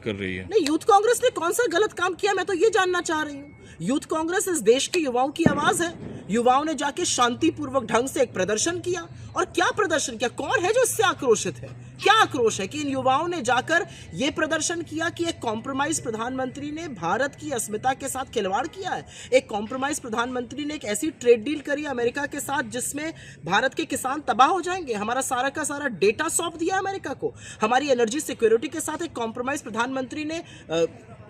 कर रही है। नहीं, यूथ कांग्रेस ने कौन सा गलत काम किया, मैं तो ये जानना चाह रही हूँ। यूथ कांग्रेस इस देश के युवाओं की आवाज है। युवाओं ने जाके शांतिपूर्वक ढंग से एक प्रदर्शन किया। और क्या प्रदर्शन किया, कौन है जो इससे आक्रोशित है? क्या आक्रोश है कि इन युवाओं ने जाकर यह प्रदर्शन किया कि एक कॉम्प्रोमाइज प्रधानमंत्री ने भारत की अस्मिता के साथ खिलवाड़ किया है। एक कॉम्प्रोमाइज प्रधानमंत्री ने एक ऐसी ट्रेड डील करी अमेरिका के साथ जिसमें भारत के किसान तबाह हो जाएंगे। हमारा सारा का सारा डेटा सौंप दिया अमेरिका को। हमारी एनर्जी सिक्योरिटी के साथ एक कॉम्प्रोमाइज प्रधानमंत्री ने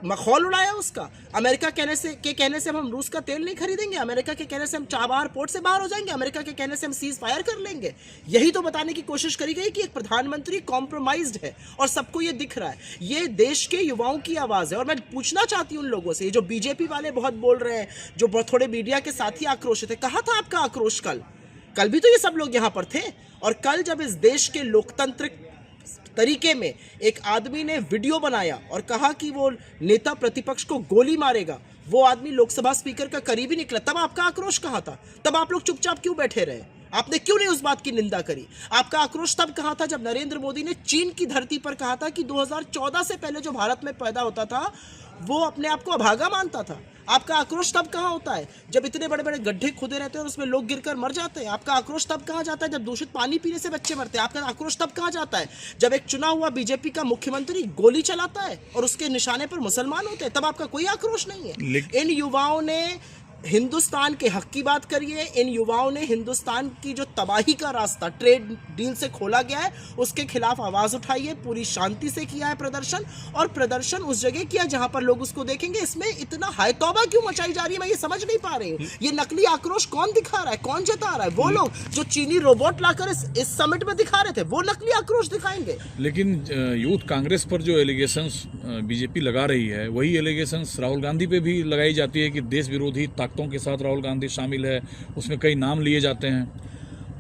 मखौल उड़ाया उसका। अमेरिका कहने से हम रूस का तेल नहीं खरीदेंगे। अमेरिका के कहने से हम चाबहार पोर्ट से बाहर हो जाएंगे। अमेरिका के कहने से हम सीज फायर कर लेंगे। यही तो बताने की कोशिश करी गई कि एक प्रधानमंत्री कॉम्प्रोमाइज्ड है और सबको ये दिख रहा है। ये देश के युवाओं की आवाज है। और मैं पूछना चाहती हूं उन लोगों से, जो बीजेपी वाले बहुत बोल रहे हैं, जो थोड़े मीडिया के साथ ही आक्रोशित है, कहाँ था आपका आक्रोश कल भी तो ये सब लोग यहां पर थे। और कल जब इस देश के लोकतांत्रिक तरीके में एक आदमी ने वीडियो बनाया और कहा कि वो नेता प्रतिपक्ष को गोली मारेगा, वो आदमी लोकसभा स्पीकर का करीबी निकला, तब आपका आक्रोश कहाँ था? तब आप लोग चुपचाप क्यों बैठे रहे? आपने क्यों नहीं उस बात की निंदा करी? आपका आक्रोश तब कहाँ था जब नरेंद्र मोदी ने चीन की धरती पर कहा था कि 2014 से पहले जो भारत में पैदा होता था वो अपने आप को अभागा मानता था। आपका आक्रोश तब कहाँ होता है जब इतने बड़े बड़े गड्ढे खुदे रहते हैं और उसमें लोग गिरकर मर जाते हैं? आपका आक्रोश तब कहाँ जाता है जब दूषित पानी पीने से बच्चे मरते हैं? आपका आक्रोश तब कहाँ जाता है जब एक चुना हुआ बीजेपी का मुख्यमंत्री गोली चलाता है और उसके निशाने पर मुसलमान होते हैं? तब आपका कोई आक्रोश नहीं है। इन युवाओं ने हिंदुस्तान के हक की बात करिए। इन युवाओं ने हिंदुस्तान की जो तबाही का रास्ता ट्रेड डील से खोला गया है उसके खिलाफ आवाज उठाई है। पूरी शांति से किया है प्रदर्शन, और प्रदर्शन उस जगह किया जहां पर लोग उसको देखेंगे। इसमें इतना हाय तौबा क्यों मचाई जा रही है, मैं ये समझ नहीं पा रही हूँ। ये नकली आक्रोश कौन दिखा रहा है, कौन जता रहा है? वो लोग जो चीनी रोबोट लाकर इस समिट में दिखा रहे थे, वो नकली आक्रोश दिखाएंगे। लेकिन यूथ कांग्रेस पर जो एलिगेशंस बीजेपी लगा रही है, वही एलिगेशंस राहुल गांधी पे भी लगाई जाती है कि देश विरोधी ताकतों के साथ राहुल गांधी शामिल है। उसमें कई नाम लिए जाते हैं।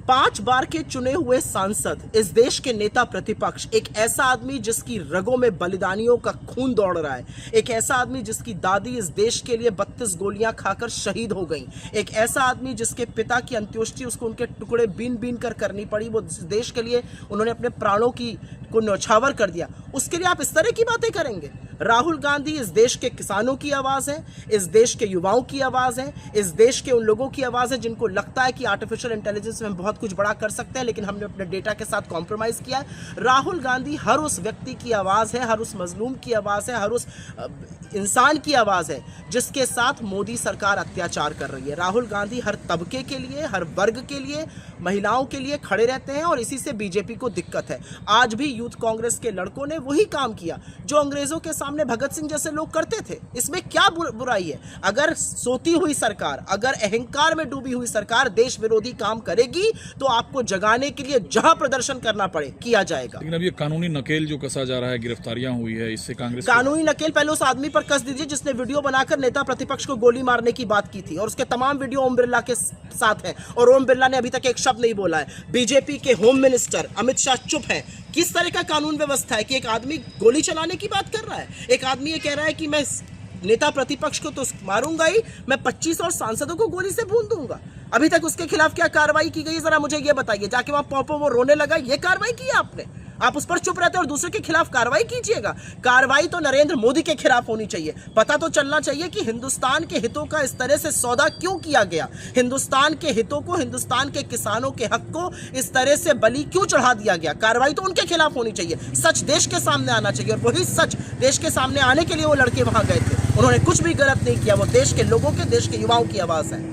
5 बार के चुने हुए सांसद, इस देश के नेता प्रतिपक्ष, एक ऐसा आदमी जिसकी रगों में बलिदानियों का खून दौड़ रहा है, एक ऐसा आदमी जिसकी दादी इस देश के लिए 32 गोलियां खाकर शहीद हो गई, एक ऐसा आदमी जिसके पिता की अंत्योष्टि उसको उनके टुकड़े बीन बीन कर करनी पड़ी, वो देश के लिए उन्होंने अपने प्राणों को न्यौछावर कर दिया, उसके लिए आप इस तरह की बातें करेंगे? राहुल गांधी इस देश के किसानों की आवाज है, इस देश के युवाओं की आवाज है, इस देश के उन लोगों की आवाज है जिनको लगता है कि आर्टिफिशियल इंटेलिजेंस में बहुत कुछ बड़ा कर सकते हैं, लेकिन हमने अपने डेटा के साथ कॉम्प्रोमाइज किया है। राहुल गांधी हर उस व्यक्ति की आवाज है, हर उस मजलूम की आवाज है, हर उस इंसान की आवाज है जिसके साथ मोदी सरकार अत्याचार कर रही है। राहुल गांधी हर तबके के लिए, हर वर्ग के लिए, महिलाओं के लिए खड़े रहते हैं और इसी से बीजेपी को दिक्कत है। आज भी यूथ कांग्रेस के लड़कों ने वही काम किया जो अंग्रेजों के सामने भगत सिंह जैसे लोग करते थे। इसमें क्या बुराई है? अगर सोती हुई सरकार, अगर अहंकार में डूबी हुई सरकार देश विरोधी काम करेगी तो आपको जगाने के लिए जहां प्रदर्शन करना पड़े किया जाएगा। लेकिन अब ये कानूनी नकेल जो कसा जा रहा है, गिरफ्तारियां हुई है, इससे कांग्रेस कानूनी नकेल पहले उस आदमी पर कस दीजिए जिसने वीडियो बनाकर नेता प्रतिपक्ष को गोली मारने की बात की थी, और उसके तमाम वीडियो ओम बिरला के साथ है और ओम बिरला ने अभी तक एक शब्द नहीं बोला है। बीजेपी के होम मिनिस्टर अमित शाह चुप है। किस तरह का कानून व्यवस्था है कि एक आदमी गोली चलाने की बात कर रहा है? एक आदमी ये कह रहा है कि मैं नेता प्रतिपक्ष को तो मारूंगा ही, मैं 25 और सांसदों को गोली से भून दूंगा। अभी तक उसके खिलाफ क्या कार्रवाई की गई, जरा मुझे ये बताइए। जाके वहां पॉपो वो रोने लगा, ये कार्रवाई की आपने? आप उस पर चुप रहते और दूसरे के खिलाफ कार्रवाई कीजिएगा। कार्रवाई तो नरेंद्र मोदी के खिलाफ होनी चाहिए। पता तो चलना चाहिए कि हिंदुस्तान के हितों का इस तरह से सौदा क्यों किया गया, हिंदुस्तान के हितों को, हिंदुस्तान के किसानों के हक को इस तरह से बलि क्यों चढ़ा दिया गया। कार्रवाई तो उनके खिलाफ होनी चाहिए। सच देश के सामने आना चाहिए और वही सच देश के सामने आने के लिए वो लड़के वहां गए थे। उन्होंने कुछ भी गलत नहीं किया। वो देश के लोगों के, देश के युवाओं की आवाज है।